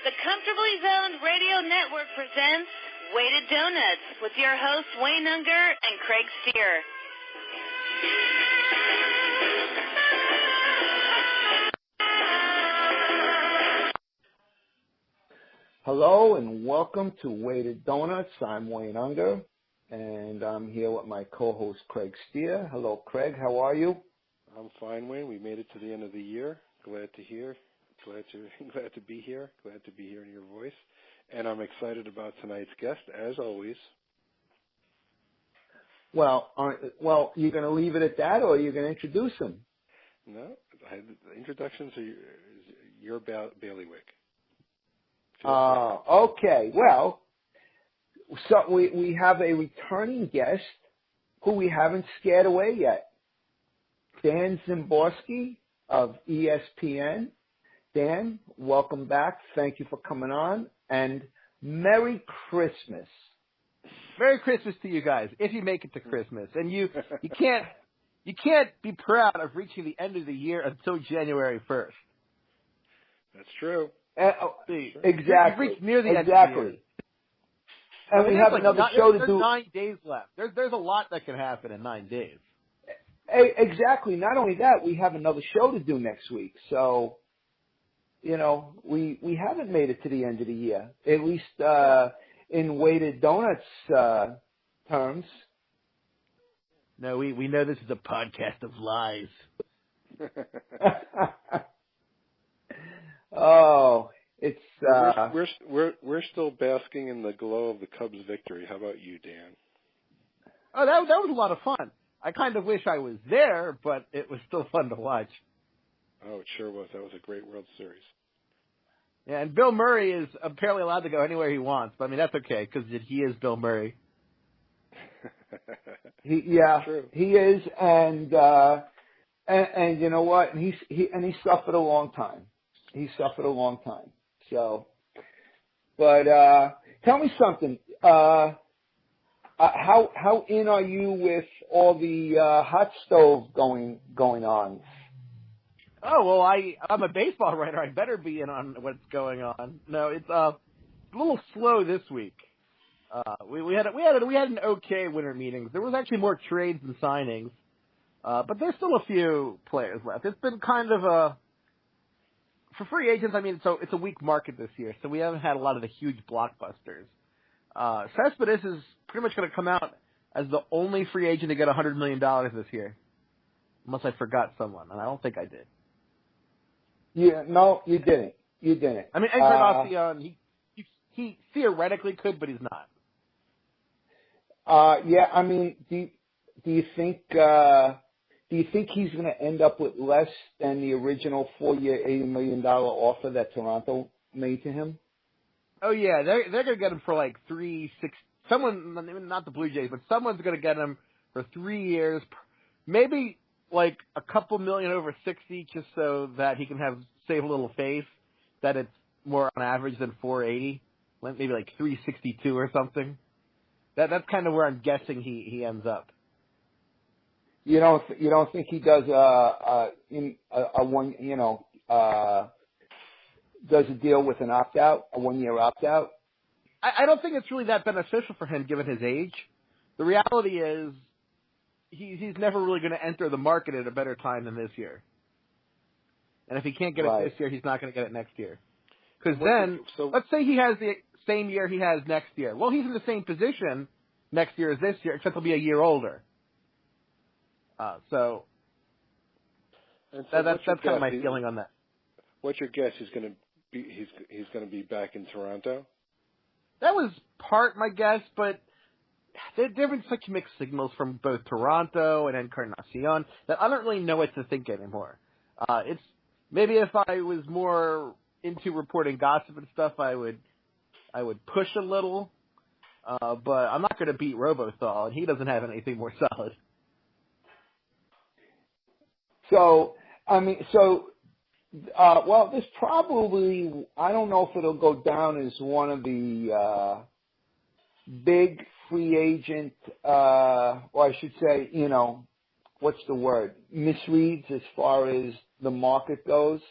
The Comfortably Zoned Radio Network presents Weighted Donuts with your hosts Wayne Unger and Craig Stier. Hello and welcome to Weighted Donuts. I'm Wayne Unger, and I'm here with my co-host Craig Stier. Hello, Craig. How are you? I'm fine, Wayne. We made it to the end of the year. Glad to hear. Glad to be here. Glad to be hearing your voice. And I'm excited about tonight's guest, as always. Well, you're going to leave it at that, or you're going to introduce him? No, the introductions are your bailiwick. Okay. Well, so we have a returning guest who we haven't scared away yet. Dan Szymborski of ESPN. Dan, welcome back. Thank you for coming on, and Merry Christmas. Merry Christmas to you guys, if you make it to Christmas. And you can't be proud of reaching the end of the year until January 1st. That's true. Exactly. You've reached near the end of the year. And we have another show to do. There's 9 days left. There's a lot that can happen in 9 days. Exactly. Not only that, we have another show to do next week. So, you know, we haven't made it to the end of the year, at least in Weighted Donuts terms. No, we know this is a podcast of lies. Oh, it's we're still basking in the glow of the Cubs' victory. How about you, Dan? Oh, that was a lot of fun. I kind of wish I was there, but it was still fun to watch. Oh, it sure was. That was a great World Series. Yeah, and Bill Murray is apparently allowed to go anywhere he wants. But I mean, that's okay because he is Bill Murray. He is, and you know what? And he suffered a long time. So, but tell me something. How in are you with all the hot stove going on? Oh well, I'm a baseball writer. I better be in on what's going on. No, it's a little slow this week. We had an okay winter meetings. There was actually more trades than signings, but there's still a few players left. It's been kind of for free agents. I mean, it's a weak market this year, so we haven't had a lot of the huge blockbusters. Cespedes is pretty much going to come out as the only free agent to get $100 million this year, unless I forgot someone, and I don't think I did. Yeah, no, you didn't. I mean, Encarnacion, he theoretically could, but he's not. Yeah, I mean, do you think he's going to end up with less than the original 4-year, $80 million offer that Toronto made to him? Oh yeah, they're going to get him for like 3-6. Someone, not the Blue Jays, but someone's going to get him for 3 years, maybe like a couple million over 60, just so that he can save a little face that it's more on average than 480, maybe like 362 or something. That's kind of where I'm guessing he ends up. You don't think he does does a deal with an opt-out, a 1-year opt-out? I don't think it's really that beneficial for him given his age. The reality is he's never really going to enter the market at a better time than this year. And if he can't get it this year, he's not going to get it next year. Because then, let's say he has the same year he has next year. Well, he's in the same position next year as this year, except he'll be a year older. So that's kind of my feeling on that. What's your guess? He's going to be back in Toronto? That was part my guess, but there have been such mixed signals from both Toronto and Encarnacion that I don't really know what to think anymore. It's maybe if I was more into reporting gossip and stuff, I would push a little, but I'm not going to beat Robothal, and he doesn't have anything more solid. So, I mean, well, this probably, I don't know if it'll go down as one of the big free agent, or I should say, what's the word, misreads as far as the market goes.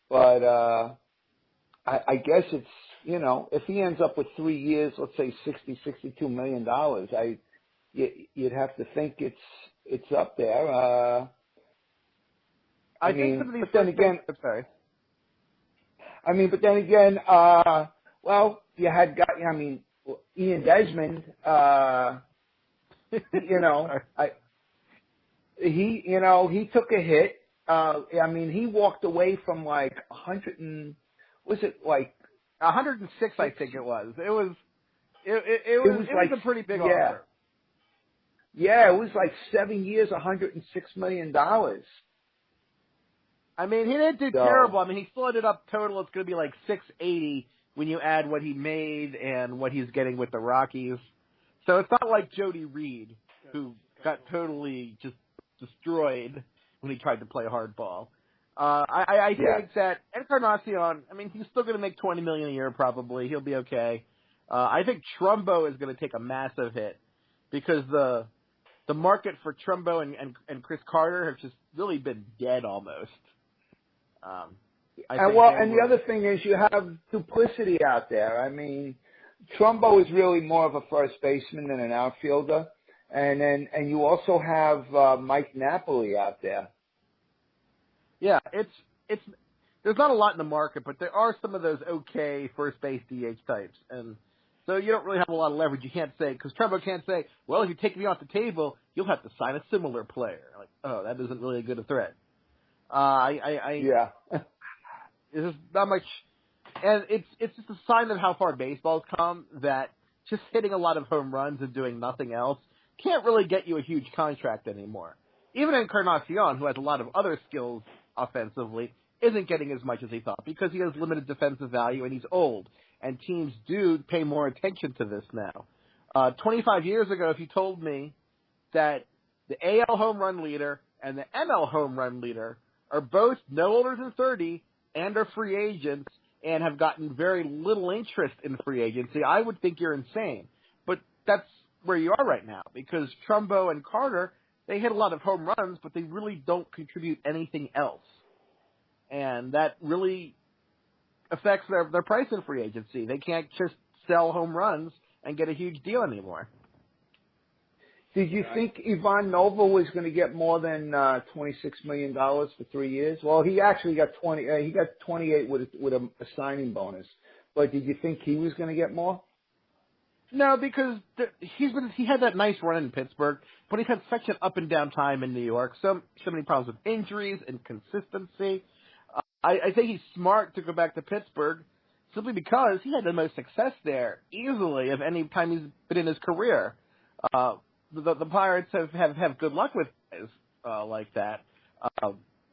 But I guess it's, if he ends up with 3 years, let's say $62 million, you'd have to think it's up there. I think some of these. But then again, sorry. but then again, well, you had Ian Desmond. He took a hit. He walked away from like 106, I think it was. It was a pretty big offer. Yeah, it was like 7 years, $106 million. He didn't do terrible. He still ended up total. It's going to be like 680 when you add what he made and what he's getting with the Rockies. So it's not like Jody Reed, who got totally just destroyed when he tried to play hardball. I think that Encarnacion, he's still going to make $20 million a year probably. He'll be okay. I think Trumbo is going to take a massive hit because the market for Trumbo and Chris Carter have just really been dead almost. And the other thing is you have duplicity out there. Trumbo is really more of a first baseman than an outfielder, and you also have Mike Napoli out there. Yeah, it's there's not a lot in the market, but there are some of those okay first base DH types, and so you don't really have a lot of leverage. You can't say, because Trumbo can't say, well, if you take me off the table, you'll have to sign a similar player. Like, oh, that isn't really a good threat. There's just not much, and it's just a sign of how far baseball's come that just hitting a lot of home runs and doing nothing else can't really get you a huge contract anymore. Even Encarnacion, who has a lot of other skills offensively, isn't getting as much as he thought because he has limited defensive value and he's old. And teams do pay more attention to this now. 25 years ago, if you told me that the AL home run leader and the NL home run leader are both no older than 30 and are free agents and have gotten very little interest in free agency, I would think you're insane. But that's where you are right now because Trumbo and Carter, they hit a lot of home runs, but they really don't contribute anything else. And that really affects their price in free agency. They can't just sell home runs and get a huge deal anymore. Did you think Ivan Nova was going to get more than $26 million for 3 years? Well, he actually got 20. He got 28 with a signing bonus. But did you think he was going to get more? No, because he had that nice run in Pittsburgh, but he's had such an up and down time in New York. So many problems with injuries and consistency. I think he's smart to go back to Pittsburgh simply because he had the most success there easily of any time he's been in his career. The Pirates have good luck with guys like that.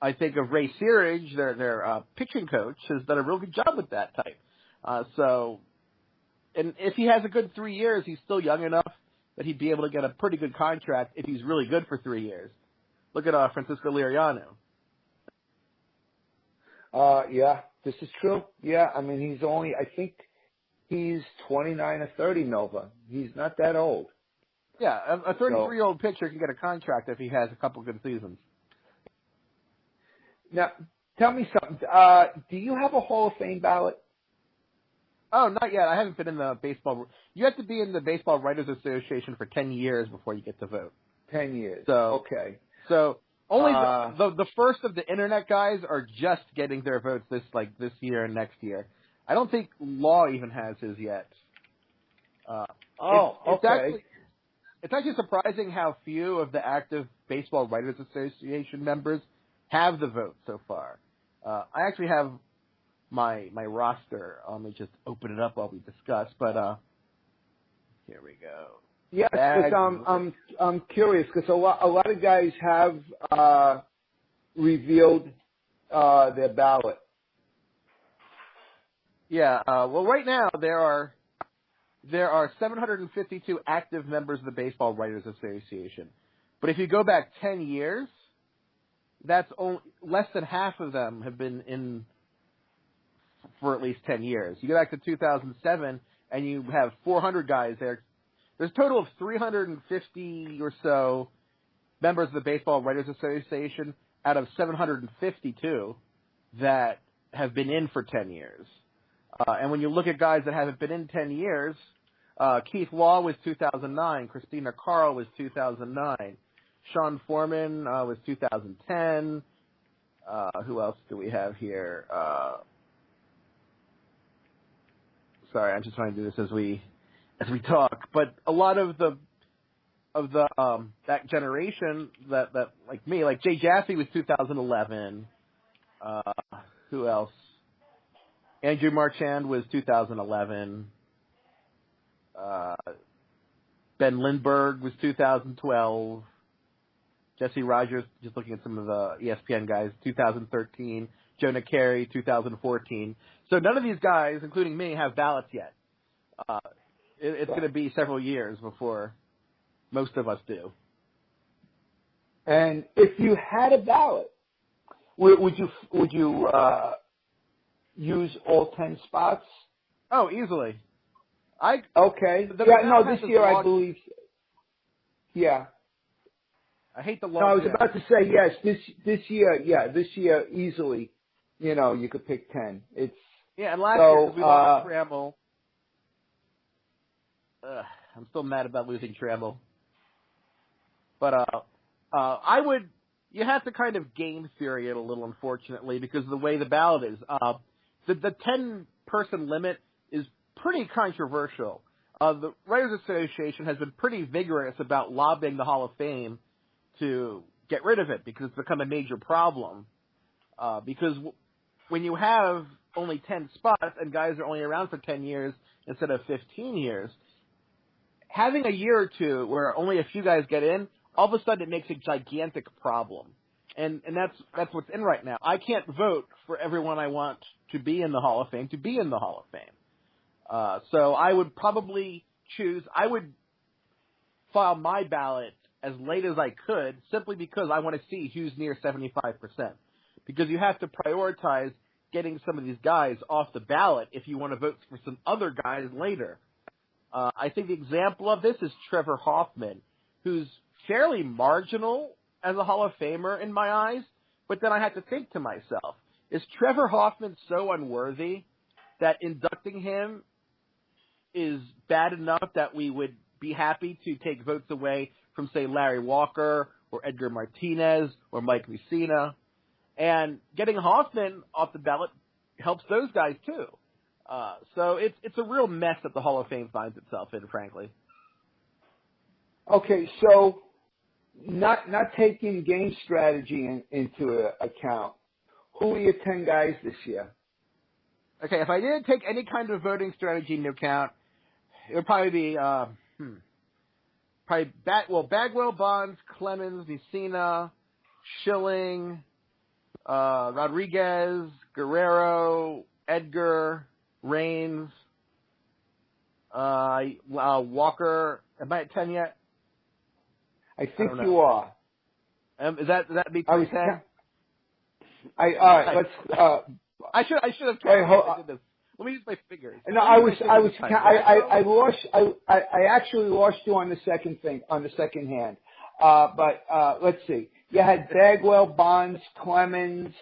I think of Ray Searage, their pitching coach, has done a real good job with that type. And if he has a good 3 years, he's still young enough that he'd be able to get a pretty good contract if he's really good for 3 years. Look at Francisco Liriano. Yeah, this is true. Yeah, he's only, I think he's 29 or 30, Nova. He's not that old. Yeah, a 33-year-old pitcher can get a contract if he has a couple good seasons. Now, tell me something. Do you have a Hall of Fame ballot? Oh, not yet. I haven't been in the baseball. You have to be in the Baseball Writers Association for 10 years before you get to vote. 10 years. So, okay. So only the first of the internet guys are just getting their votes this year and next year. I don't think Law even has his yet. Okay. It's actually surprising how few of the active Baseball Writers Association members have the vote so far. I actually have my roster. Let me just open it up while we discuss. But here we go. Yes, because I'm curious because a lot of guys have revealed their ballot. Yeah. Well, right now there are 752 active members of the Baseball Writers Association. But if you go back 10 years, that's only less than half of them have been in for at least 10 years. You go back to 2007, and you have 400 guys there. There's a total of 350 or so members of the Baseball Writers Association out of 752 that have been in for 10 years. And when you look at guys that haven't been in 10 years, Keith Law was 2009. Christina Carl was 2009. Sean Foreman was 2010. Who else do we have here? Sorry, I'm just trying to do this as we talk. But a lot of that generation that like me, like Jay Jaffe was 2011. Who else? Andrew Marchand was 2011. Ben Lindbergh was 2012. Jesse Rogers, just looking at some of the ESPN guys, 2013. Jonah Carey, 2014. So none of these guys, including me, have ballots yet. It's going to be several years before most of us do. And if you had a ballot, would you use all 10 spots? Oh, easily. Okay. This year I believe. Yeah. I hate the law. No, I was about to say yes. This year easily. You could pick 10. It's and last year because we lost Trammell. I'm still mad about losing Trammell. But I would. You have to kind of game theory it a little, unfortunately, because of the way the ballot is. The 10-person limit is pretty controversial. The Writers Association has been pretty vigorous about lobbying the Hall of Fame to get rid of it because it's become a major problem. Because when you have only 10 spots and guys are only around for 10 years instead of 15 years, having a year or two where only a few guys get in, all of a sudden it makes a gigantic problem. And that's what's in right now. I can't vote for everyone I want to be in the Hall of Fame to be in the Hall of Fame. So I would probably I would file my ballot as late as I could simply because I want to see who's near 75%. Because you have to prioritize getting some of these guys off the ballot if you want to vote for some other guys later. I think the example of this is Trevor Hoffman, who's fairly marginal as a Hall of Famer in my eyes, but then I had to think to myself, is Trevor Hoffman so unworthy that inducting him is bad enough that we would be happy to take votes away from, say, Larry Walker or Edgar Martinez or Mike Mussina? And getting Hoffman off the ballot helps those guys too. So it's a real mess that the Hall of Fame finds itself in, frankly. Okay, so not taking game strategy into account, who are your 10 guys this year? Okay, if I didn't take any kind of voting strategy into account, it would probably be Bagwell, Bonds, Clemens, Mussina, Schilling, Rodriguez, Guerrero, Edgar, Raines, Walker. Am I at 10 yet? I think you are. Is that be 10? All right. Let's. I should have counted. I did this. Let me use my fingers. No, I actually lost you on the second hand. But let's see. You had Bagwell, Bonds, Clemens,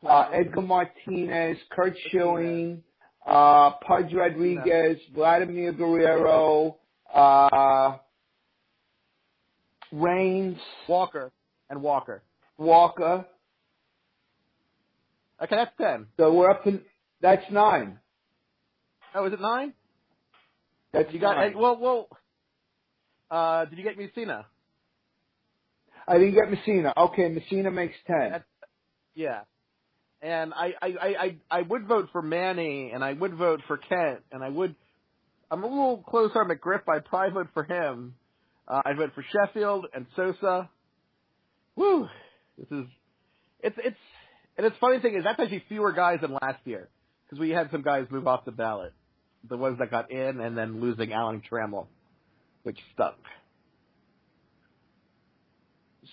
Edgar Martinez, Kurt Schilling, Pudge Rodriguez, Vladimir Guerrero, Raines, Walker. Okay, that's 10. So we're up to, that's 9. Oh, is it 9? That's you got 9. Did you get Mussina? I didn't get Mussina. Okay, Mussina makes 10. Yeah. And I would vote for Manny, and I would vote for Kent, and I'm a little close on McGriff, but I'd probably vote for him. I'd vote for Sheffield and Sosa. Woo! And the funny thing is that's actually fewer guys than last year because we had some guys move off the ballot, the ones that got in, and then losing Alan Trammell, which stunk.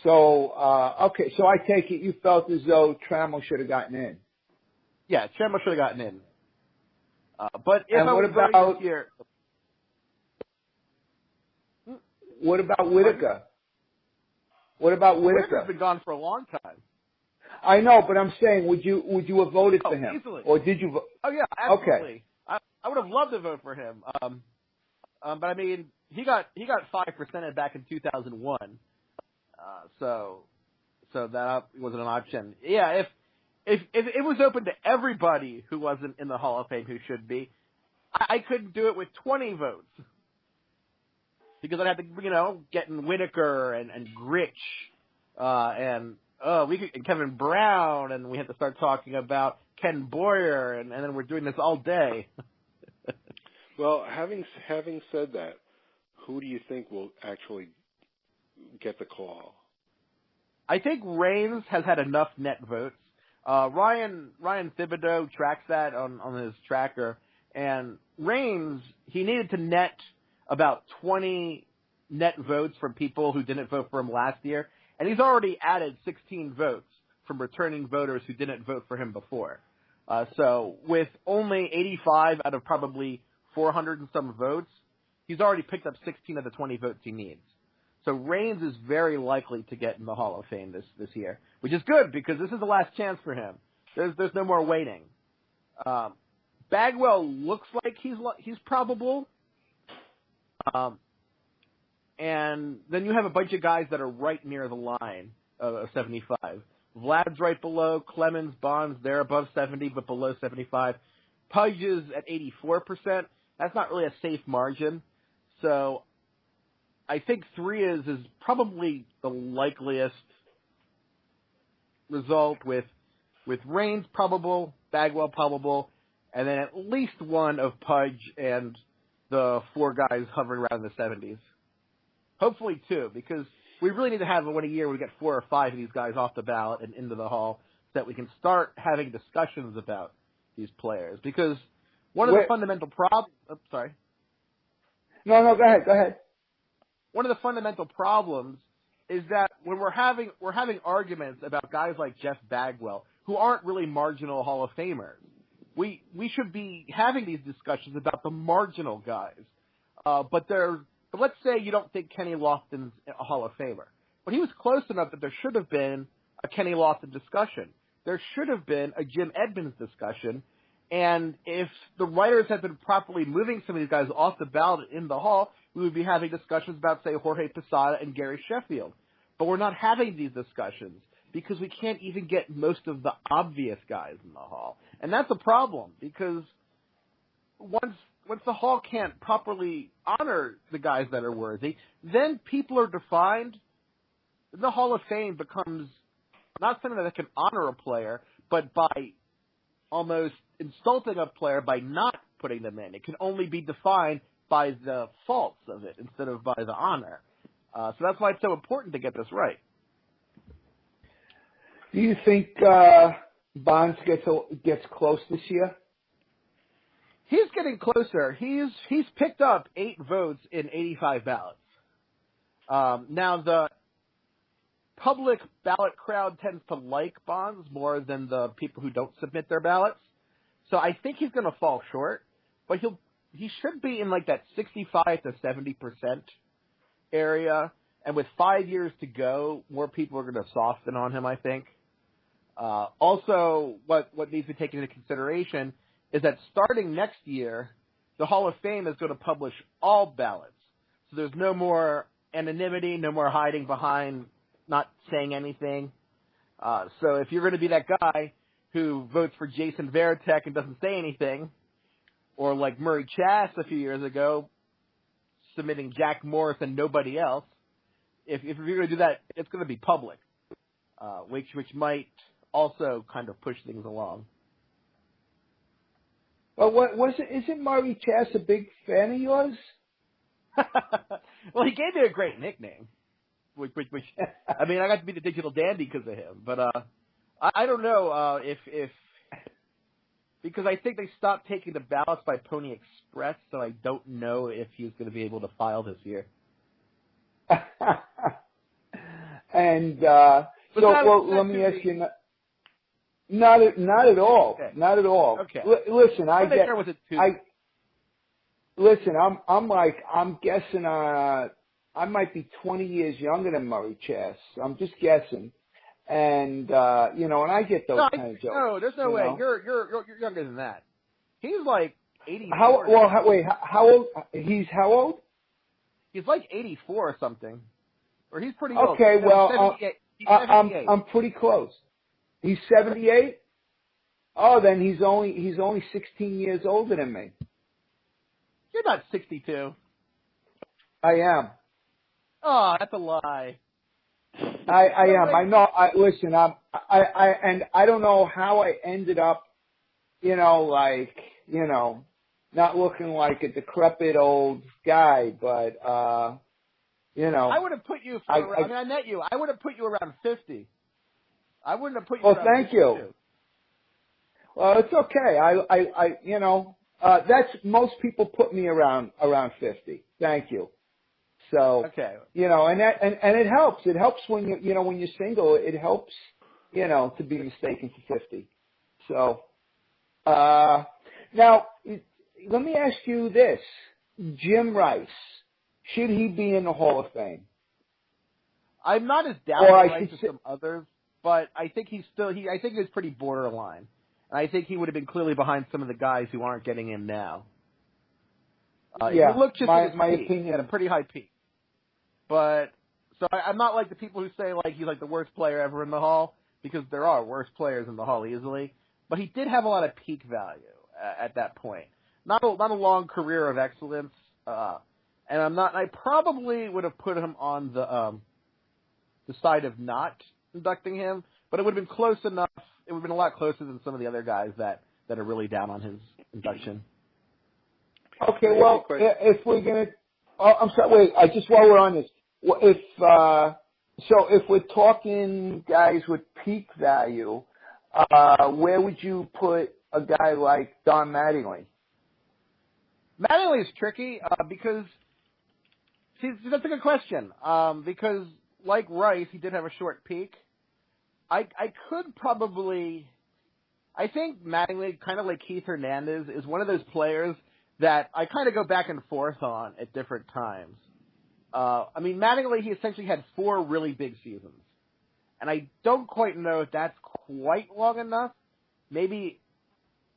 So okay, so I take it you felt as though Trammell should have gotten in. Yeah, Trammell should have gotten in. But if and I was voting this year, what about Whitaker? Whitaker's been gone for a long time. I know, but I'm saying, would you have voted for him? Easily. Or did you vote? Oh, yeah, absolutely. Okay. I would have loved to vote for him. But I mean, he got 5% back in 2001. So that wasn't an option. Yeah, if it was open to everybody who wasn't in the Hall of Fame who should be, I couldn't do it with 20 votes. Because I'd have to, get in Whitaker and Grich, and Kevin Brown, and we had to start talking about Ken Boyer, and then we're doing this all day. Well, having said that, who do you think will actually get the call? I think Reigns has had enough net votes. Ryan Thibodeau tracks that on his tracker, and Reigns, he needed to net about 20 net votes from people who didn't vote for him last year, and he's already added 16 votes from returning voters who didn't vote for him before. So with only 85 out of probably 400 and some votes, he's already picked up 16 of the 20 votes he needs. So Reigns is very likely to get in the Hall of Fame this year, which is good because this is the last chance for him. There's no more waiting. Bagwell looks like he's probable. And then you have a bunch of guys that are right near the line of 75. Vlad's right below. Clemens, Bonds, they're above 70 but below 75. Pudge is at 84%. That's not really a safe margin. So I think 3 is probably the likeliest result with Reigns probable, Bagwell probable, and then at least one of Pudge and the 4 guys hovering around the 70s. Hopefully 2, because we really need to have one a year where we get 4 or 5 of these guys off the ballot and into the Hall so that we can start having discussions about these players. Because one of the fundamental problems... Oh, sorry. No, go ahead. One of the fundamental problems is that when we're having arguments about guys like Jeff Bagwell, who aren't really marginal Hall of Famers, we should be having these discussions about the marginal guys. But let's say you don't think Kenny Lofton's a Hall of Famer. But he was close enough that there should have been a Kenny Lofton discussion. There should have been a Jim Edmonds discussion. And if the writers had been properly moving some of these guys off the ballot in the Hall, we would be having discussions about, say, Jorge Posada and Gary Sheffield. But we're not having these discussions because we can't even get most of the obvious guys in the Hall. And that's a problem because once the Hall can't properly honor the guys that are worthy, then people are defined. The Hall of Fame becomes not something that can honor a player, but by almost insulting a player by not putting them in. It can only be defined by the faults of it instead of by the honor. So that's why it's so important to get this right. Do you think Bonds gets close this year? He's getting closer. He's picked up 8 votes in 85 ballots. Now the public ballot crowd tends to like Bonds more than the people who don't submit their ballots. So I think he's going to fall short, but he should be in like that 65 to 70% area. And with 5 years to go, more people are going to soften on him, I think. Also, what needs to be taken into consideration is that starting next year, the Hall of Fame is going to publish all ballots. So there's no more anonymity, no more hiding behind not saying anything. So if you're going to be that guy who votes for Jason Varitek and doesn't say anything, or like Murray Chass a few years ago, submitting Jack Morris and nobody else, if you're going to do that, it's going to be public, which might also kind of push things along. Well, isn't Murray Chass a big fan of yours? Well, he gave me a great nickname, which I mean, I got to be the digital dandy because of him. But I don't know if because I think they stopped taking the ballots by Pony Express, so I don't know if he's going to be able to file this year. And let me ask you. Not at all. Okay. Not at all. Okay. Listen, I'm guessing. I might be 20 years younger than Murray Chass. I'm just guessing, and and I get those kind of jokes. No, there's no way. You're younger than that. He's like 84. How old? He's how old? He's like 84 or something. Or he's pretty old. Okay, No, well, he's 78. I'm pretty close. He's 78? Oh, then he's only 16 years older than me. You're not 62. I am. Oh, that's a lie. I am. I know. Listen. And I don't know how I ended up, not looking like a decrepit old guy, but I would have put you. I met you. I would have put you around 50. I wouldn't have put you. Well, around thank 52. you. Well, it's okay. That's most people put me around 50. Thank you. So, okay. And it helps. It helps when when you're single. It helps, to be mistaken for 50. So, now let me ask you this: Jim Rice, should he be in the Hall of Fame? I'm not as down with Rice as some others, but I think I think he's pretty borderline. And I think he would have been clearly behind some of the guys who aren't getting in now. If you look just at his peak, opinion, he had a pretty high peak. But so I'm not like the people who say like he's like the worst player ever in the Hall, because there are worse players in the Hall easily. But he did have a lot of peak value at that point. Not a long career of excellence. And I probably would have put him on the side of not inducting him, but it would have been close enough. It would have been a lot closer than some of the other guys that are really down on his induction. Okay, well, if we're gonna, I'm sorry. Wait, just while we're on this, if we're talking guys with peak value, where would you put a guy like Don Mattingly? Mattingly is tricky because that's a good question. Because like Rice, he did have a short peak. I think Mattingly, kind of like Keith Hernandez, is one of those players that I kind of go back and forth on at different times. Mattingly, he essentially had 4 really big seasons. And I don't quite know if that's quite long enough. Maybe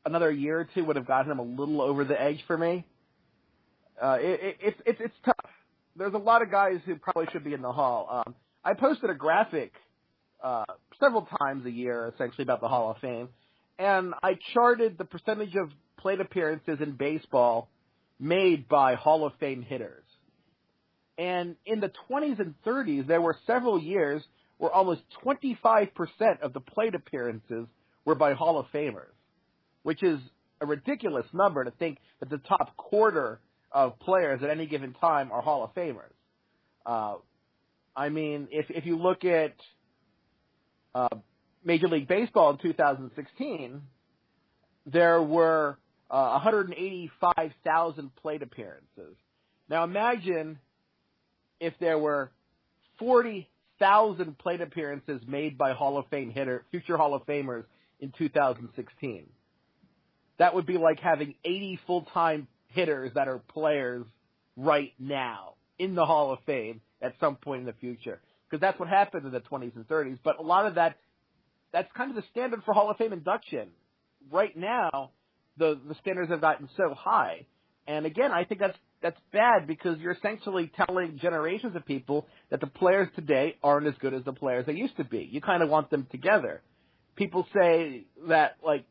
another year or two would have gotten him a little over the edge for me. It's tough. There's a lot of guys who probably should be in the Hall. I posted a graphic several times a year, essentially, about the Hall of Fame. And I charted the percentage of plate appearances in baseball made by Hall of Fame hitters. And in the 20s and 30s, there were several years where almost 25% of the plate appearances were by Hall of Famers, which is a ridiculous number to think that the top quarter of players at any given time are Hall of Famers. If you look at Major League Baseball in 2016, there were 185,000 plate appearances. Now imagine if there were 40,000 plate appearances made by future Hall of Famers in 2016. That would be like having 80 full-time hitters that are players right now in the Hall of Fame at some point in the future. Because that's what happened in the 20s and 30s. But a lot of that's kind of the standard for Hall of Fame induction. Right now, the standards have gotten so high. And again, I think that's bad, because you're essentially telling generations of people that the players today aren't as good as the players they used to be. You kind of want them together. People say that, like,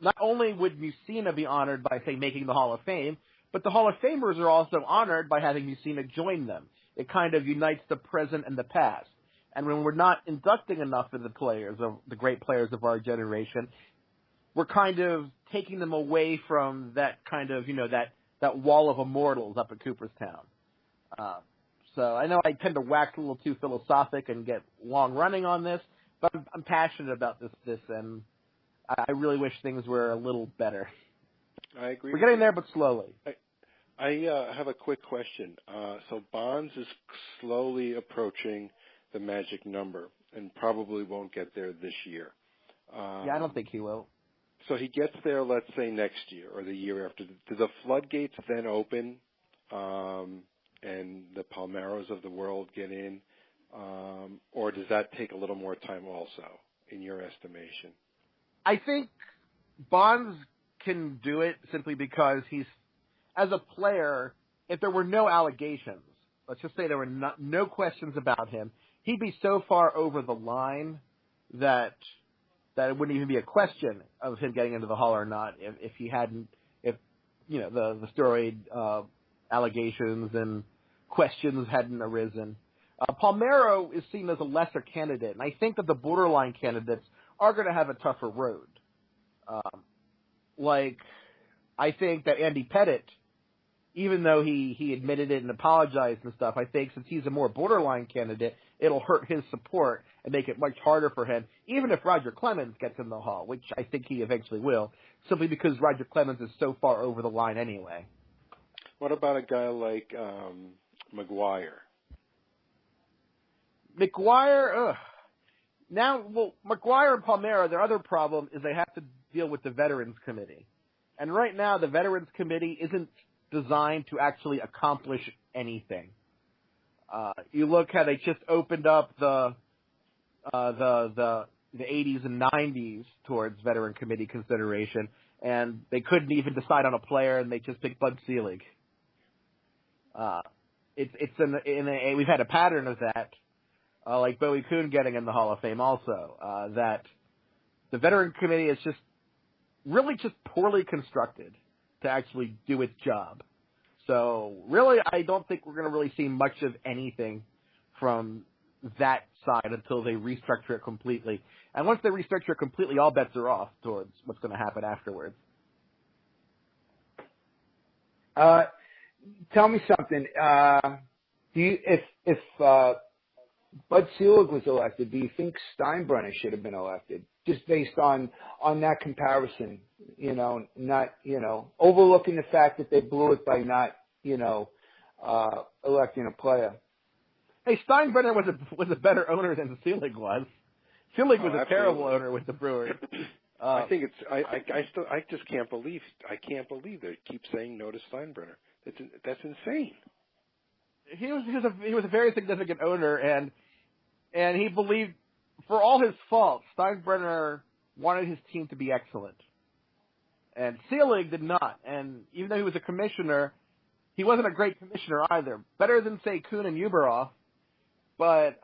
not only would Mussina be honored by, say, making the Hall of Fame, but the Hall of Famers are also honored by having Mussina join them. It kind of unites the present and the past. And when we're not inducting enough of the great players of our generation, we're kind of taking them away from that kind of, that wall of immortals up at Cooperstown. So I know I tend to wax a little too philosophic and get long running on this, but I'm passionate about this, and I really wish things were a little better. I agree. We're getting there, but slowly. I have a quick question. So Bonds is slowly approaching the magic number and probably won't get there this year. I don't think he will. So he gets there, let's say, next year or the year after. Do the floodgates then open and the Palmeiras of the world get in? Or does that take a little more time also, in your estimation? I think Bonds can do it simply because he's, as a player, if there were no allegations, let's just say there were no questions about him, he'd be so far over the line that it wouldn't even be a question of him getting into the Hall or not if he hadn't, if, the steroid allegations and questions hadn't arisen. Palmeiro is seen as a lesser candidate, and I think that the borderline candidates are going to have a tougher road. I think that Andy Pettitte, even though he admitted it and apologized and stuff, I think since he's a more borderline candidate, it'll hurt his support and make it much harder for him, even if Roger Clemens gets in the Hall, which I think he eventually will, simply because Roger Clemens is so far over the line anyway. What about a guy like McGuire? McGuire, McGuire and Palmeiro, their other problem is they have to deal with the Veterans Committee. And right now, the Veterans Committee isn't designed to actually accomplish anything. You look how they just opened up the 80s and 90s towards Veteran Committee consideration, and they couldn't even decide on a player, and they just picked Bud Selig. We've had a pattern of that, like Bowie Kuhn getting in the Hall of Fame also, that the Veteran Committee is just really just poorly constructed to actually do its job. So really, I don't think we're going to really see much of anything from that side until they restructure it completely. And once they restructure it completely, all bets are off towards what's going to happen afterwards. Tell me something. If Bud Selig was elected, do you think Steinbrenner should have been elected? Just based on that comparison, not, overlooking the fact that they blew it by not, electing a player. Hey, Steinbrenner was a better owner than Selig was. Selig was a terrible owner with the Brewers. I think I just can't believe they keep saying no to Steinbrenner. That's insane. He was a very significant owner, and he believed, for all his faults, Steinbrenner wanted his team to be excellent. And Selig did not. And even though he was a commissioner, he wasn't a great commissioner either. Better than, say, Kuhn and Uberoff. But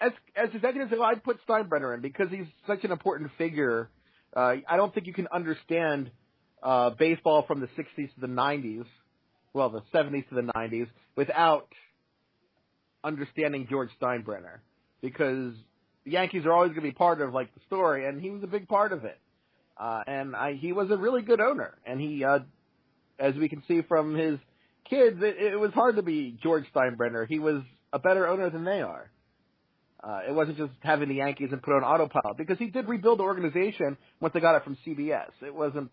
as executives, I'd put Steinbrenner in because he's such an important figure. I don't think you can understand baseball from the 60s to the 90s, well, the 70s to the 90s, without understanding George Steinbrenner, because the Yankees are always going to be part of the story, and he was a big part of it. He was a really good owner, and he, as we can see from his kids, it was hard to be George Steinbrenner. He was a better owner than they are. It wasn't just having the Yankees and put on autopilot, because he did rebuild the organization once they got it from CBS. It wasn't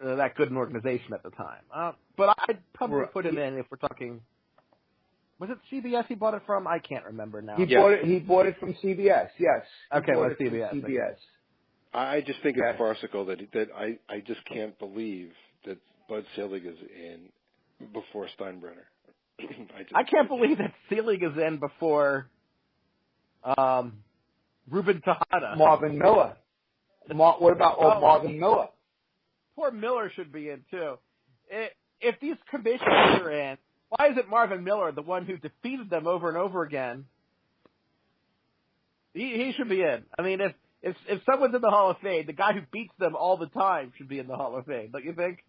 that good an organization at the time. But I'd probably put him in if we're talking. Was it CBS he bought it from? I can't remember now. He bought it from CBS. Yes. Okay, well, CBS. CBS. I just think it's farcical that I just can't believe that Bud Selig is in before Steinbrenner. I can't believe that Selig is in before Ruben Tejada. Marvin Miller. What about Marvin Miller? Poor Miller should be in too. If these commissioners are in, why isn't Marvin Miller the one who defeated them over and over again? He should be in. I mean, if someone's in the Hall of Fame, the guy who beats them all the time should be in the Hall of Fame. Don't you think?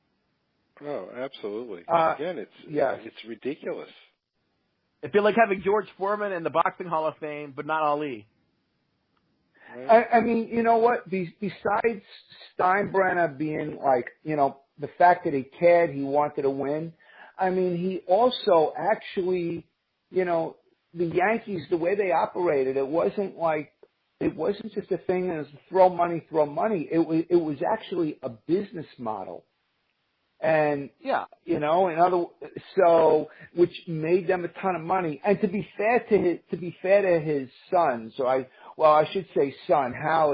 Oh, absolutely. Again, it's ridiculous. It'd be like having George Foreman in the Boxing Hall of Fame, but not Ali. I mean, you know what? Besides Steinbrenner being the fact that he cared, he wanted to win. I mean, he also actually, the Yankees, the way they operated, it wasn't just a thing as throw money. It was actually a business model. And which made them a ton of money. And to be fair to his son, I should say son, Hal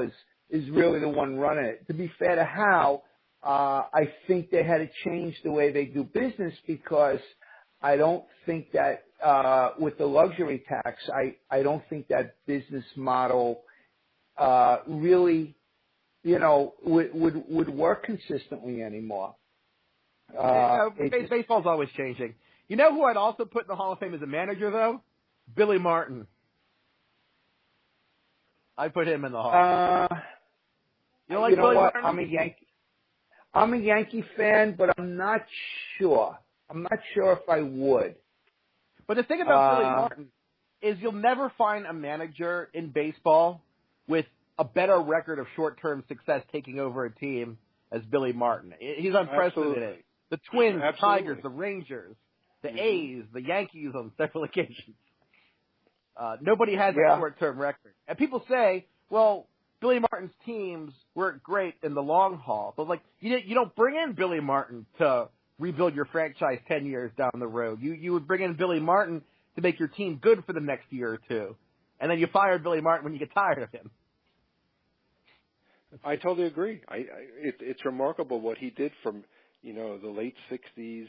is really the one running it. To be fair to Hal, I think they had to change the way they do business, because I don't think that with the luxury tax, I don't think that business model really would work consistently anymore. Baseball's always changing. You know who I'd also put in the Hall of Fame as a manager, though? Billy Martin. I'd put him in the Hall. You know Billy what? Martin? I'm a Yankee fan, but I'm not sure. I'm not sure if I would. But the thing about Billy Martin is you'll never find a manager in baseball with a better record of short-term success taking over a team as Billy Martin. He's unprecedented. Absolutely. The Twins, the Absolutely. Tigers, the Rangers, the A's, the Yankees on several occasions. Nobody has a short-term record. And people say, well, Billy Martin's teams weren't great in the long haul. But, like, you don't bring in Billy Martin to rebuild your franchise 10 years down the road. You would bring in Billy Martin to make your team good for the next year or two. And then you fire Billy Martin when you get tired of him. I totally agree. It's remarkable what he did from, the late 60s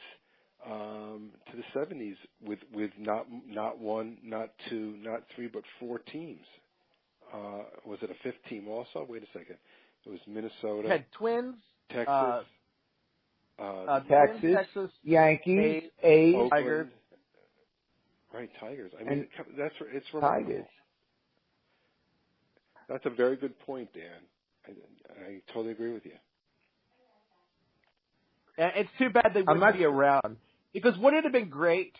to the 70s with not one, not two, not three, but four teams. Was it a fifth team also? Wait a second. It was Minnesota. You had Twins, Texas, Texas, Yankees, A's, Tigers. Right, Tigers. I mean, it's remarkable. Tigers. That's a very good point, Dan. I totally agree with you. And it's too bad they wouldn't be around. Because wouldn't it have been great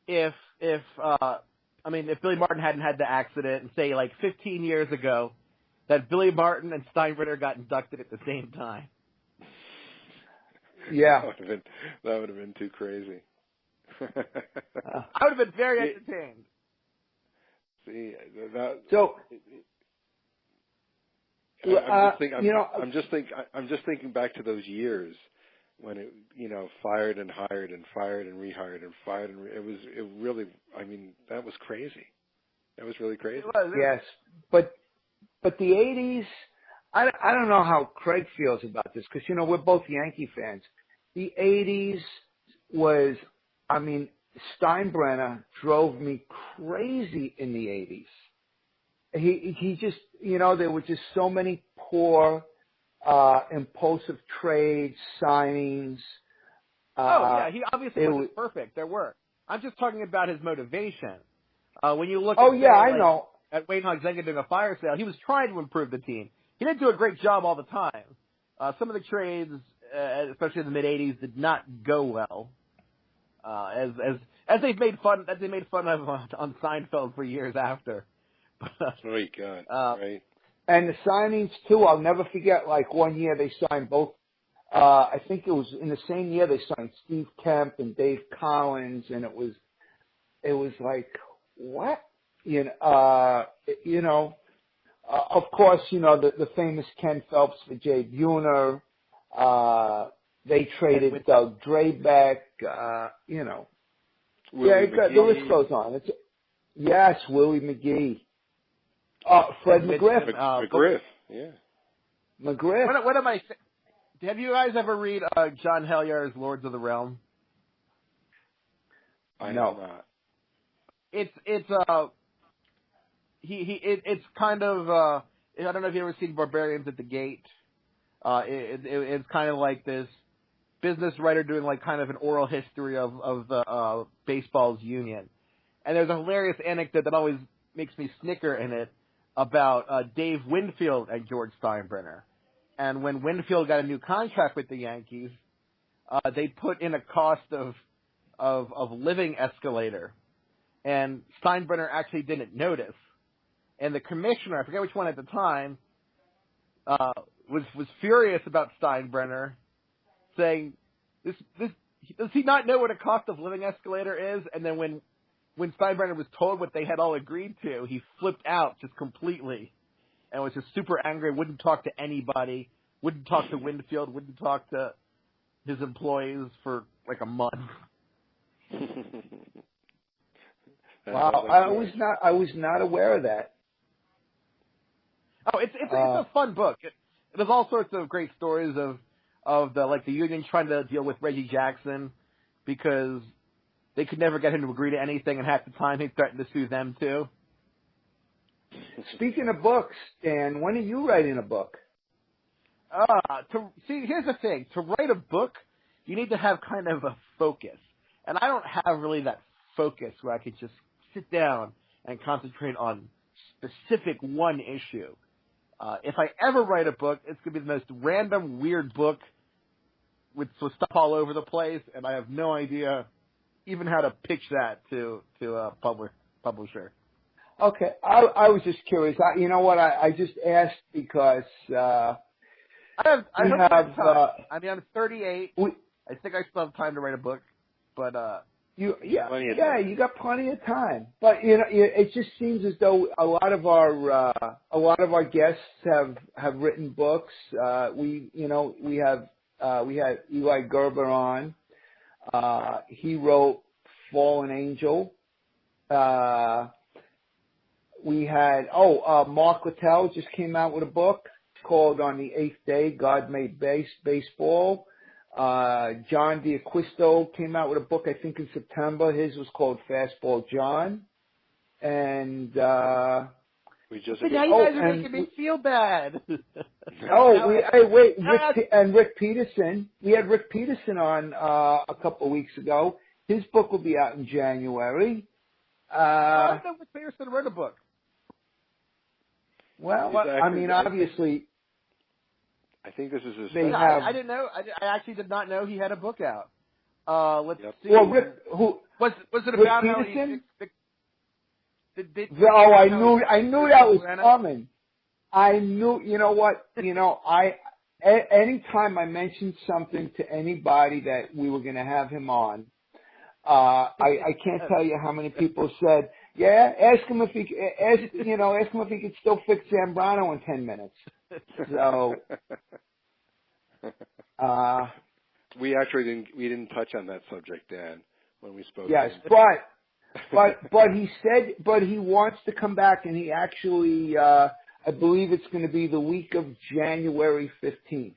if Billy Martin hadn't had the accident and say like 15 years ago that Billy Martin and Steinbrenner got inducted at the same time? Yeah. That would have been too crazy. I would have been very entertained. See, I'm just thinking back to those years when it, fired and hired and fired and rehired and fired and it really, that was crazy. That was really crazy. Yes, but the 80s, I don't know how Craig feels about this because we're both Yankee fans. The 80s was, Steinbrenner drove me crazy in the 80s. He just, there were just so many poor, impulsive trades, signings. He obviously wasn't perfect. There were. I'm just talking about his motivation. When you look at Wayne Unger doing a fire sale, he was trying to improve the team. He didn't do a great job all the time. Some of the trades, especially in the mid-'80s, did not go well. As they made fun of on Seinfeld for years after. Right, God, right. And the signings too, I'll never forget. Like one year they signed both. I think it was in the same year they signed Steve Kemp and Dave Collins, and it was like what? Of course, the famous Ken Phelps for Jay Buhner. They traded Doug Drabeck. The list goes on. Yes, Willie McGee. Fred McGriff. McGriff, yeah. McGriff. What am I saying? Have you guys ever read John Helyar's Lords of the Realm? I know not. It's kind of I don't know if you've ever seen Barbarians at the Gate. It's kind of like this business writer doing like kind of an oral history of the baseball's union. And there's a hilarious anecdote that always makes me snicker in it about Dave Winfield and George Steinbrenner. And when Winfield got a new contract with the Yankees, they put in a cost of living escalator. And Steinbrenner actually didn't notice. And the commissioner, I forget which one at the time, was furious about Steinbrenner, saying, does he not know what a cost of living escalator is? And then when Steinbrenner was told what they had all agreed to, he flipped out just completely and was just super angry, wouldn't talk to anybody, wouldn't talk to Winfield, wouldn't talk to his employees for like a month. Wow, I was not aware of that. Oh, it's a fun book. There's all sorts of great stories of the union trying to deal with Reggie Jackson because they could never get him to agree to anything, and half the time he threatened to sue them too. Speaking of books, Dan, when are you writing a book? Here's the thing. To write a book, you need to have kind of a focus. And I don't have really that focus where I could just sit down and concentrate on specific one issue. If I ever write a book, it's going to be the most random, weird book with stuff all over the place, and I have no idea even how to pitch that to a publisher. Okay, I was just curious. You know what? I just asked because I have time. I'm 38. I think I still have time to write a book, but you got plenty of time. But it just seems as though a lot of our guests have written books. We had Eli Gerber on. He wrote Fallen Angel. We had Mark Littell just came out with a book called On the Eighth Day, God Made Baseball. John D'Acquisto came out with a book, I think, in September. His was called Fastball John. And we just now you guys are making me feel bad. Rick Peterson. We had Rick Peterson on a couple of weeks ago. His book will be out in January. I know Rick Peterson wrote a book. Well, obviously. I think this is his. I didn't know. I actually did not know he had a book out. Let's see. Well, Rick, was it about Rick how Peterson? I knew that was coming. I knew. You know what? Anytime I mentioned something to anybody that we were going to have him on, I can't tell you how many people said, "Yeah, ask him if he could still fix Zambrano in 10 minutes." So, we actually didn't touch on that subject, Dan, when we spoke. Yes, but he said, he wants to come back, and he actually, I believe it's going to be the week of January 15th.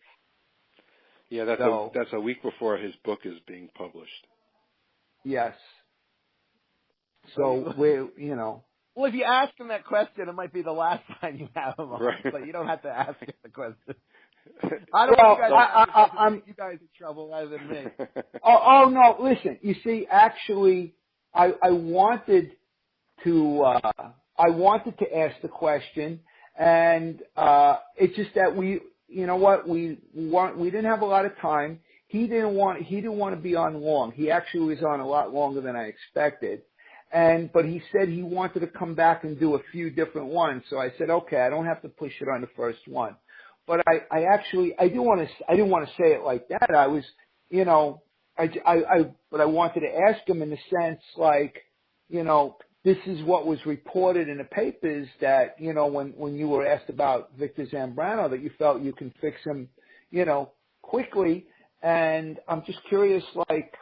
Yeah, that's a week before his book is being published. Yes. So Well, if you ask him that question, it might be the last time you have him on. Right. But you don't have to ask him the question. I don't want you guys in trouble rather than me. Oh no! Listen, you see, actually, I wanted to ask the question, and it's just that we didn't have a lot of time. He didn't want to be on long. He actually was on a lot longer than I expected. But he said he wanted to come back and do a few different ones. So I said, okay, I don't have to push it on the first one. But I didn't want to say it like that. I was, but I wanted to ask him in the sense like, this is what was reported in the papers that, when you were asked about Victor Zambrano, that you felt you can fix him, quickly. And I'm just curious, like,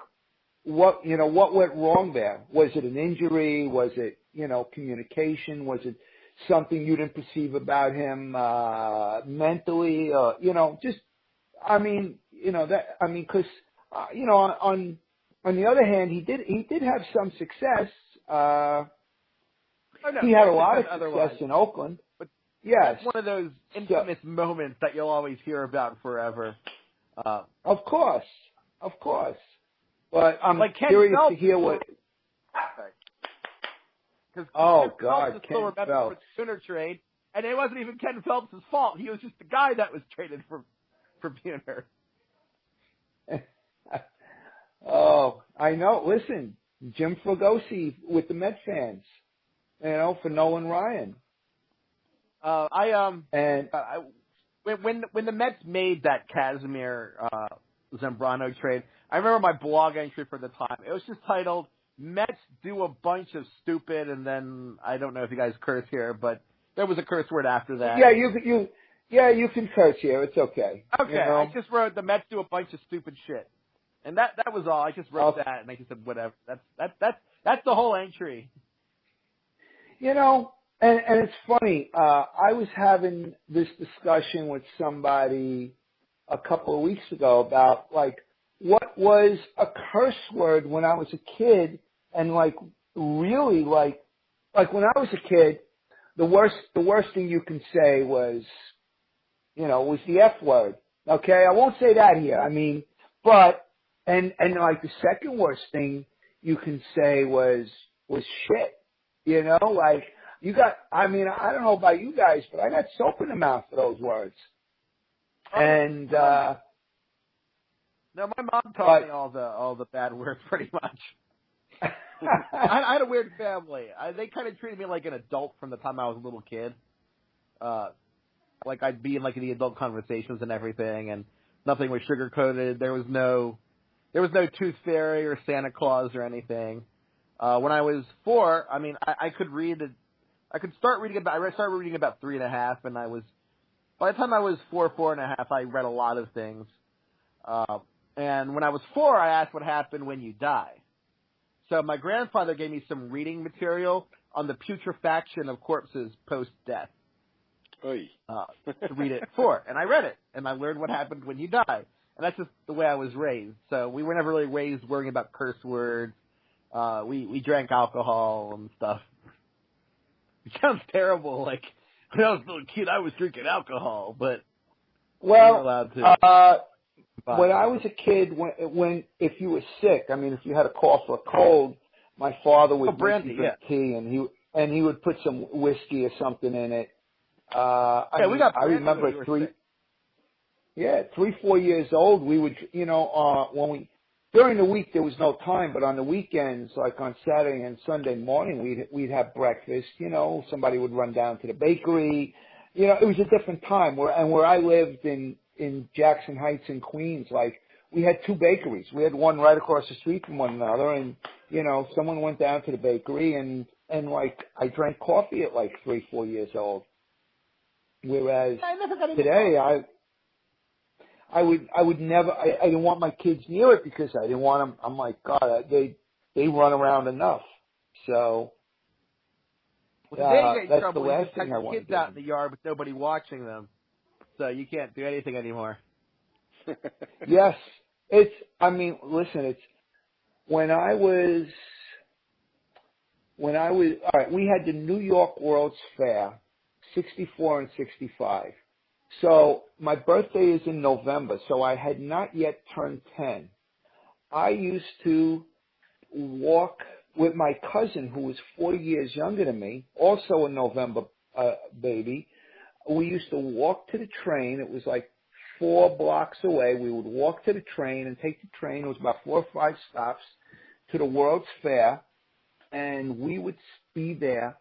what went wrong there? Was it an injury? Was it, communication? Was it something you didn't perceive about him, mentally? Cause, on the other hand, he did have some success. He had a lot of success in Oakland. But yes. It's one of those infamous moments that you'll always hear about forever. Of course. But I'm curious to hear what. Oh God, Ken Phelps. For the Sooner trade, and it wasn't even Ken Phelps' fault. He was just the guy that was traded for Buhner. Oh, I know. Listen, Jim Fregosi with the Met fans, for Nolan Ryan. When the Mets made that Casimir Zambrano trade, I remember my blog entry for the time. It was just titled "Mets do a bunch of stupid," and then I don't know if you guys curse here, but there was a curse word after that. Yeah, you can curse here. It's okay. Okay, I just wrote the Mets do a bunch of stupid shit, and that was all. I just wrote that, and I just said whatever. That's the whole entry. And it's funny. I was having this discussion with somebody a couple of weeks ago about like what was a curse word when I was a kid, and like really like when I was a kid, the worst thing you can say was, was the F word. Okay, I won't say that here. I mean, but and like the second worst thing you can say was shit. Like you got. I mean, I don't know about you guys, but I got soap in the mouth for those words. And no, my mom taught me all the bad words pretty much. I had a weird family. They kind of treated me like an adult from the time I was a little kid. Like I'd be in like the adult conversations and everything, and nothing was sugar coated. There was no tooth fairy or Santa Claus or anything. When I was 4, I mean, I could read. I started reading about 3.5, and by the time I was 4.5, I read a lot of things. And when I was 4, I asked what happened when you die. So my grandfather gave me some reading material on the putrefaction of corpses post-death. To read it for, and I read it, and I learned what happened when you die. And that's just the way I was raised. So we were never really raised worrying about curse words. We drank alcohol and stuff. It sounds terrible. Like when I was a little kid, I was drinking alcohol, but we were allowed to. When I was a kid, when if you were sick, I mean, if you had a cough or a cold, my father would make you drink tea, and he would put some whiskey or something in it. I remember at 3, 4 years old, we would, during the week there was no time, but on the weekends, like on Saturday and Sunday morning, we'd have breakfast. Somebody would run down to the bakery. It was a different time. Where I lived in Jackson Heights in Queens, like we had 2 bakeries. We had one right across the street from one another, and someone went down to the bakery, and like I drank coffee at like 3, 4 years old. Whereas today, I would never. I didn't want my kids near it because I didn't want them. I'm like, God, they run around enough. So that's the last thing I want to do. Kids out in the yard with nobody watching them, so you can't do anything anymore. Yes, I mean, listen, it's when I was. All right, we had the New York World's Fair. 64 and 65. So my birthday is in November, so I had not yet turned 10. I used to walk with my cousin who was 4 years younger than me, also a November baby. We used to walk to the train. It was like 4 blocks away. We would walk to the train and take the train. It was about 4 or 5 stops to the World's Fair, and we would be there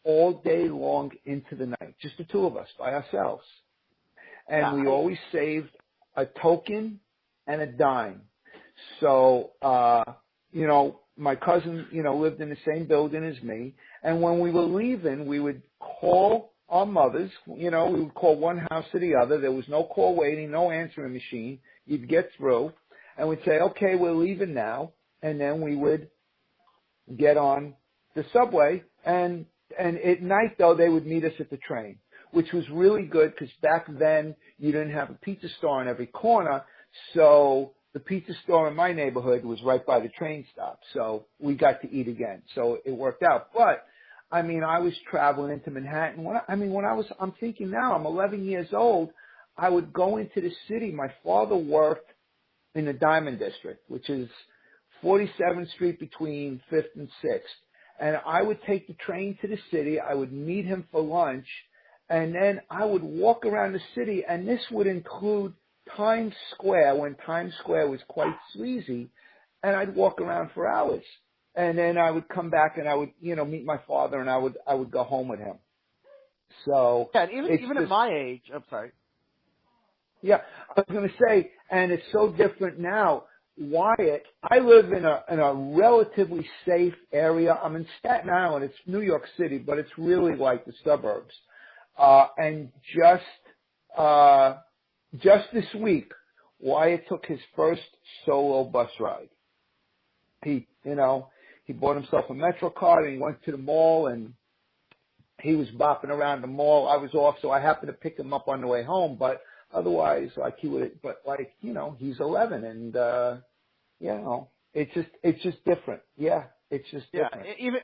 all day long into the night, just the 2 of us by ourselves. And we always saved a token and a dime. So, my cousin, lived in the same building as me. And when we were leaving, we would call our mothers. We would call one house to the other. There was no call waiting, no answering machine. You'd get through. And we'd say, okay, we're leaving now. And then we would get on the subway, and at night, though, they would meet us at the train, which was really good because back then you didn't have a pizza store in every corner. So the pizza store in my neighborhood was right by the train stop. So we got to eat again. So it worked out. But, I mean, I was traveling into Manhattan. I'm thinking now, I'm 11 years old. I would go into the city. My father worked in the Diamond District, which is 47th Street between 5th and 6th. And I would take the train to the city. I would meet him for lunch. And then I would walk around the city. And this would include Times Square, when Times Square was quite sleazy. And I'd walk around for hours. And then I would come back and I would, meet my father, and I would go home with him. So yeah, and even at my age, I'm sorry. Yeah, I was going to say, and it's so different now. Wyatt, I live in a relatively safe area. I'm in Staten Island. It's New York City, but it's really like the suburbs. And just this week, Wyatt took his first solo bus ride. He bought himself a Metro card, and he went to the mall, and he was bopping around the mall. I was off, so I happened to pick him up on the way home, but otherwise, he's 11, and it's just different. Yeah, it's just different. Even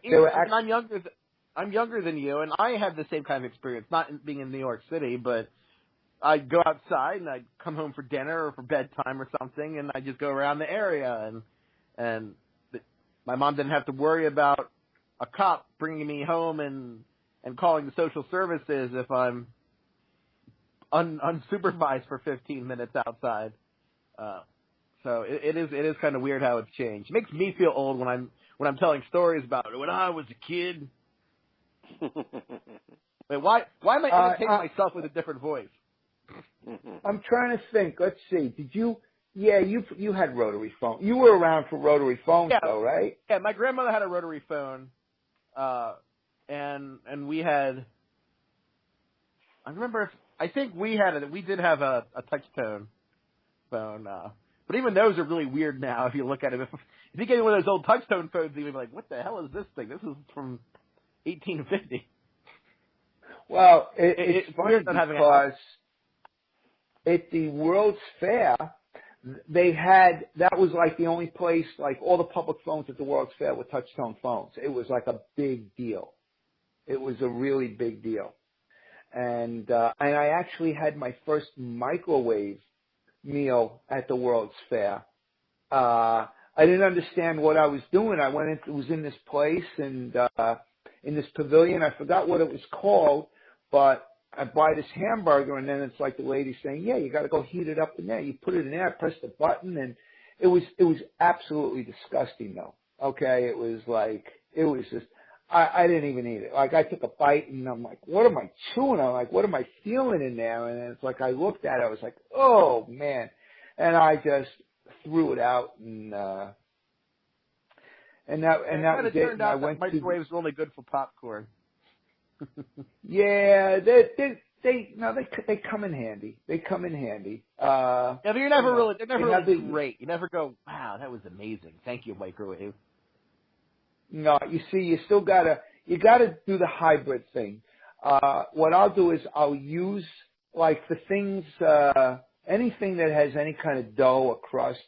I'm younger than you, and I had the same kind of experience, not being in New York City, but I'd go outside and I'd come home for dinner or for bedtime or something, and I'd just go around the area, and my mom didn't have to worry about a cop bringing me home and calling the social services if I'm unsupervised for 15 minutes outside. So it is kind of weird how it's changed. It makes me feel old when I'm telling stories about it. When I was a kid. Wait, why am I imitating myself with a different voice? I'm trying to think. Let's see. Did you? Yeah, you had rotary phone. You were around for rotary phones, though, right? Yeah, my grandmother had a rotary phone, and we had. I think we did have a touch tone phone, but even those are really weird now if you look at it. If you get one of those old touch tone phones, you'd be like, "What the hell is this thing? This is from 1850." Well, it's funny because at the World's Fair, that was like the only place, like all the public phones at the World's Fair were touch-tone phones. It was like a big deal. It was a really big deal. And I actually had my first microwave meal at the World's Fair. I didn't understand what I was doing. I was in this place and, in this pavilion, I forgot what it was called, but I buy this hamburger, and then it's like the lady saying, "Yeah, you got to go heat it up in there." You put it in there, press the button, and it was absolutely disgusting, though. Okay, it was just I didn't even eat it. Like I took a bite, and I'm like, "What am I chewing on? Like, what am I feeling in there?" And it's like I looked at it, I was like, "Oh man," and I just threw it out, and that was it. And I went microwaves were only good for popcorn. Yeah, they come in handy. They come in handy. Yeah, but they're never really great. You never go, "Wow, that was amazing. Thank you, microwave." No, you see, you gotta do the hybrid thing. What I'll do is I'll use like the things, anything that has any kind of dough or crust.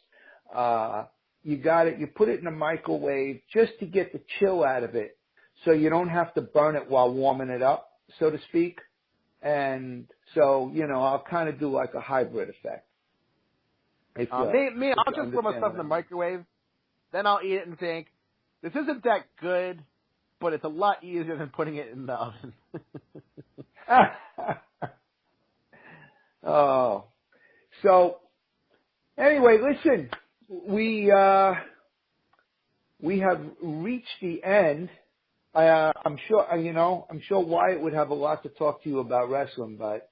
You put it in a microwave just to get the chill out of it, so you don't have to burn it while warming it up, so to speak. And so, I'll kind of do like a hybrid effect. I'll just put my stuff in the microwave, then I'll eat it and think, this isn't that good, but it's a lot easier than putting it in the oven. Oh. So, anyway, listen, we have reached the end. I'm sure Wyatt would have a lot to talk to you about wrestling, but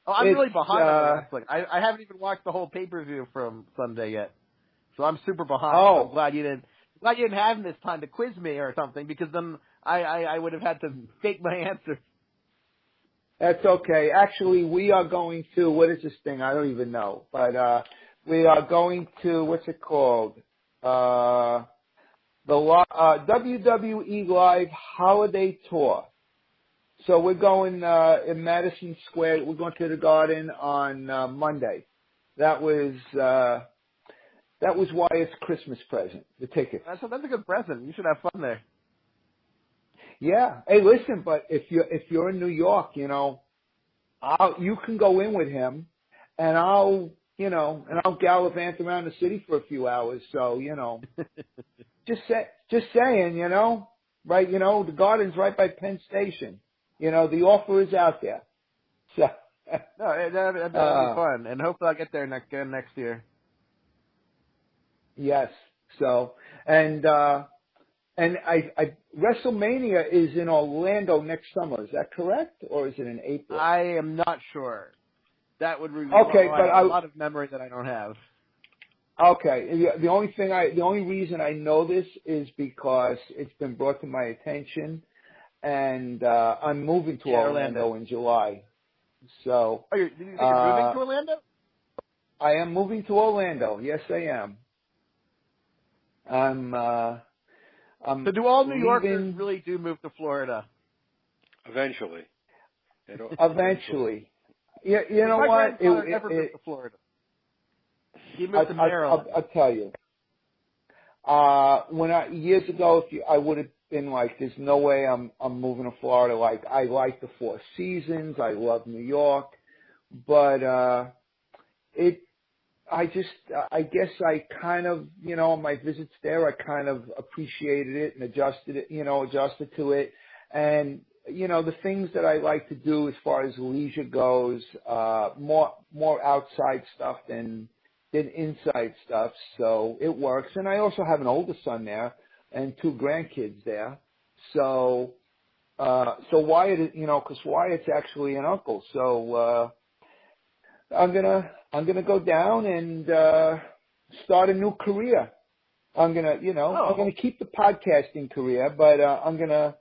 I'm really behind on wrestling. I haven't even watched the whole pay-per-view from Sunday yet, so I'm super behind. Oh. I'm glad you didn't have this time to quiz me or something, because then I would have had to fake my answer. That's okay. Actually, we are going to, what is this thing? I don't even know, but we are going to, what's it called? The WWE Live Holiday Tour. So we're going in Madison Square. We're going to the Garden on Monday. That was Wyatt's Christmas present, the tickets. That's a good present. You should have fun there. Yeah. Hey, listen, but if you're in New York, you can go in with him, and I'll gallivant around the city for a few hours. So, just saying, right? The Garden's right by Penn Station. The offer is out there. So, no, that'd be fun, and hopefully I'll get there next year. Yes. So, and WrestleMania is in Orlando next summer. Is that correct, or is it in April? I am not sure. That would require a lot of memory that I don't have. Okay. The only reason I know this is because it's been brought to my attention, and I'm moving to Orlando in July. So. Oh, you're moving to Orlando? I am moving to Orlando. Yes, I am. So do all New Yorkers really do move to Florida? Eventually. Eventually. Yeah, you know what? Never moved to Florida. He moved to Maryland. I'll tell you. Years ago, I would have been like, there's no way I'm moving to Florida. Like, I like the Four Seasons. I love New York. but I guess I kind of, on my visits there, I kind of appreciated it and adjusted to it. And, the things that I like to do as far as leisure goes, more outside stuff than inside stuff. So it works. And I also have an older son there and 2 grandkids there. So Wyatt, cause Wyatt's actually an uncle. So, I'm gonna go down and start a new career. I'm gonna keep the podcasting career, but I'm gonna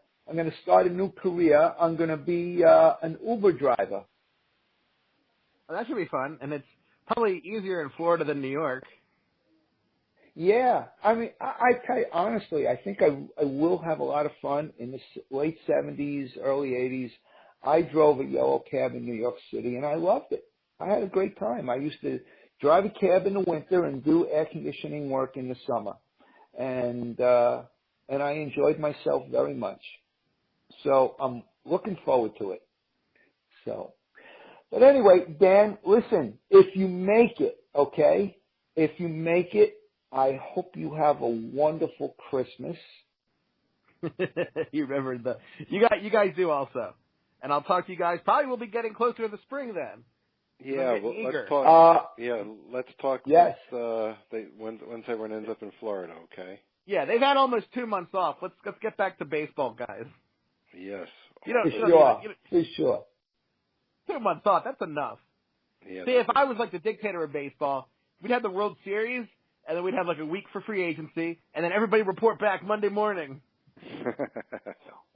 start a new career. I'm gonna be an Uber driver. Well, that should be fun, and it's probably easier in Florida than New York. Yeah, I mean, I tell you honestly, I think I will have a lot of fun in the late '70s, early '80s. I drove a yellow cab in New York City, and I loved it. I had a great time. I used to drive a cab in the winter and do air conditioning work in the summer, and I enjoyed myself very much. So I'm looking forward to it. So, but anyway, Dan, listen, if you make it, okay, if you make it, I hope you have a wonderful Christmas. You remember you guys do also, and I'll talk to you guys. Probably we'll be getting closer to the spring then. Yeah, well, let's talk. Let's talk. Yes. Once everyone ends up in Florida, okay? Yeah, they've had almost 2 months off. Let's get back to baseball, guys. Yes. For sure. 2 months off, that's enough. Yeah, See, if I was like the dictator of baseball, we'd have the World Series, and then we'd have like a week for free agency, and then everybody report back Monday morning.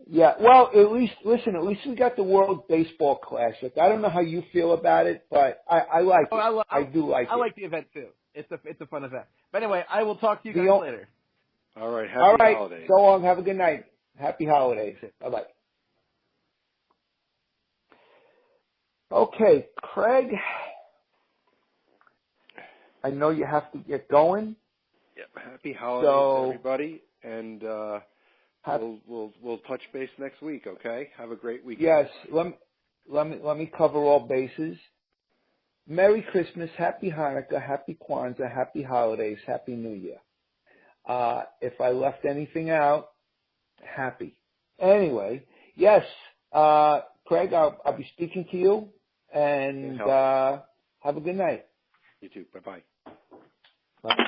Yeah, well, at least we got the World Baseball Classic. I don't know how you feel about it, but I like it. I do like it. I like the event too. It's a fun event. But anyway, I will talk to you guys later. All right, happy holidays. So long. Have a good night. Happy holidays. Bye-bye. Okay, Craig, I know you have to get going. Yep, happy holidays, everybody, and we'll touch base next week. Okay, have a great weekend. Yes, let me cover all bases. Merry Christmas, Happy Hanukkah, Happy Kwanzaa, Happy Holidays, Happy New Year. If I left anything out, happy. Anyway, yes, Craig, I'll be speaking to you, and have a good night. You too. Bye-bye. Bye.